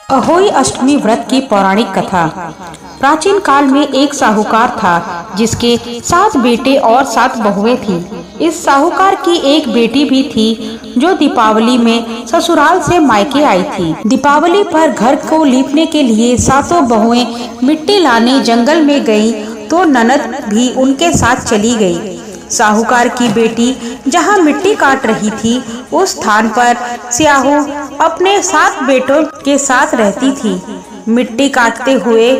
अहोई अष्टमी व्रत की पौराणिक कथा। प्राचीन काल में एक साहूकार था जिसके 7 बेटे और 7 बहुएं थी। इस साहूकार की एक बेटी भी थी जो दीपावली में ससुराल से मायके आई थी। दीपावली पर घर को लीपने के लिए 7 बहुएं मिट्टी लाने जंगल में गई तो ननद भी उनके साथ चली गई। साहूकार की बेटी जहाँ मिट्टी काट रही थी उस स्थान पर स्याहू अपने 7 बेटों के साथ रहती थी। मिट्टी काटते हुए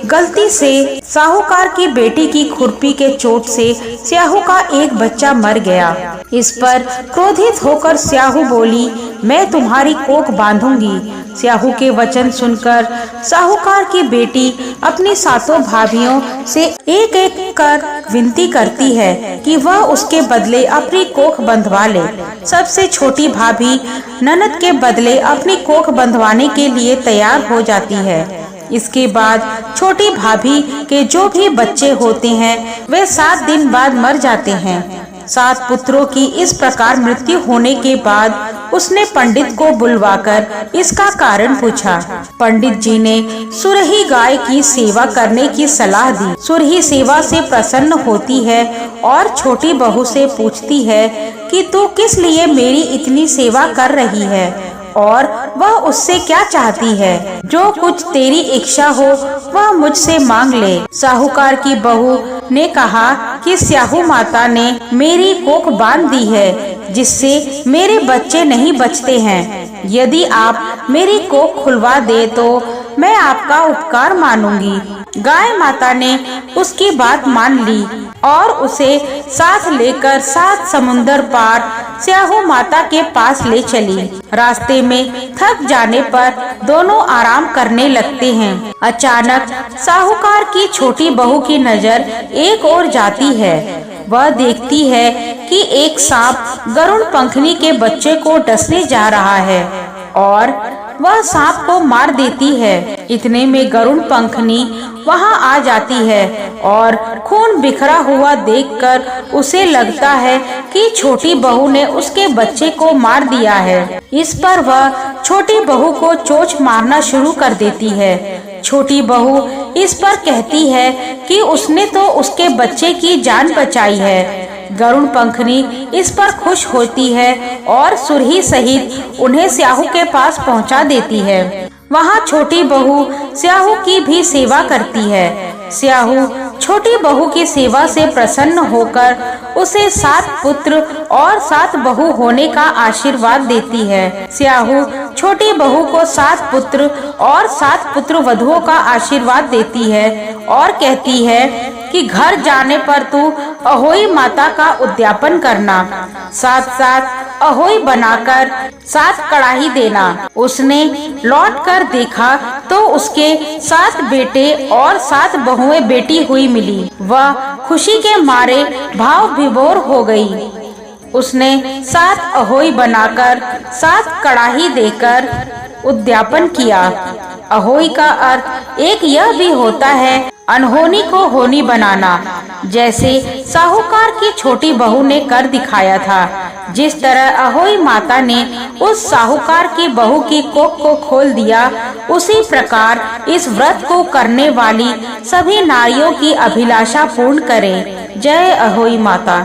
गलती से साहूकार की बेटी की खुरपी के चोट से स्याहू का एक बच्चा मर गया। इस पर क्रोधित होकर स्याहू बोली, मैं तुम्हारी कोख बांधूंगी। स्याहू के वचन सुनकर साहूकार की बेटी अपनी 7 भाभियों से एक एक कर विनती करती है कि वह उसके बदले अपनी कोख बंधवा ले। सबसे छोटी भाभी ननद के बदले अपनी कोख बंधवाने के लिए तैयार हो जाती है। इसके बाद छोटी भाभी के जो भी बच्चे होते हैं वे 7 दिन बाद मर जाते हैं। 7 पुत्रों की इस प्रकार मृत्यु होने के बाद उसने पंडित को बुलवाकर इसका कारण पूछा। पंडित जी ने सुरही गाय की सेवा करने की सलाह दी। सुरही सेवा से प्रसन्न होती है और छोटी बहू से पूछती है कि तू किस लिए मेरी इतनी सेवा कर रही है और वह उससे क्या चाहती है। जो कुछ तेरी इच्छा हो वह मुझसे मांग ले। साहूकार की बहू ने कहा कि स्याहू माता ने मेरी कोख बांध दी है जिससे मेरे बच्चे नहीं बचते हैं। यदि आप मेरी कोख खुलवा दे तो मैं आपका उपकार मानूंगी। गाय माता ने उसकी बात मान ली और उसे साथ लेकर 7 समुंदर पार स्याहू माता के पास ले चली। रास्ते में थक जाने पर दोनों आराम करने लगते हैं। अचानक साहूकार की छोटी बहू की नजर एक ओर जाती है। वह देखती है कि एक सांप गरुड़ पंखनी के बच्चे को डसने जा रहा है और वह सांप को मार देती है। इतने में गरुड़ पंखनी वहां आ जाती है और खून बिखरा हुआ देखकर उसे लगता है कि छोटी बहू ने उसके बच्चे को मार दिया है। इस पर वह छोटी बहू को चोंच मारना शुरू कर देती है। छोटी बहू इस पर कहती है कि उसने तो उसके बच्चे की जान बचाई है। गरुड़ पंखनी इस पर खुश होती है और सुरही सहित उन्हें स्याहू के पास पहुंचा देती है। वहां छोटी बहू स्याहू की भी सेवा करती है। स्याहू छोटी बहू की सेवा से प्रसन्न होकर उसे 7 पुत्र और 7 बहू होने का आशीर्वाद देती है। स्याहू छोटी बहू को 7 पुत्र और 7 पुत्र वधुओं का आशीर्वाद देती है और कहती है कि घर जाने पर तू अहोई माता का उद्यापन करना। साथ अहोई बनाकर 7 कड़ाही देना। उसने लौट कर देखा तो उसके 7 बेटे और 7 बहुएं बेटी हुई मिली। वह खुशी के मारे भाव विभोर हो गई। उसने 7 अहोई बनाकर 7 कड़ाही देकर उद्यापन किया। अहोई का अर्थ एक यह भी होता है अनहोनी को होनी बनाना, जैसे साहूकार की छोटी बहू ने कर दिखाया था। जिस तरह अहोई माता ने उस साहूकार की बहू की कोख को खोल दिया, उसी प्रकार इस व्रत को करने वाली सभी नारियों की अभिलाषा पूर्ण करें। जय अहोई माता।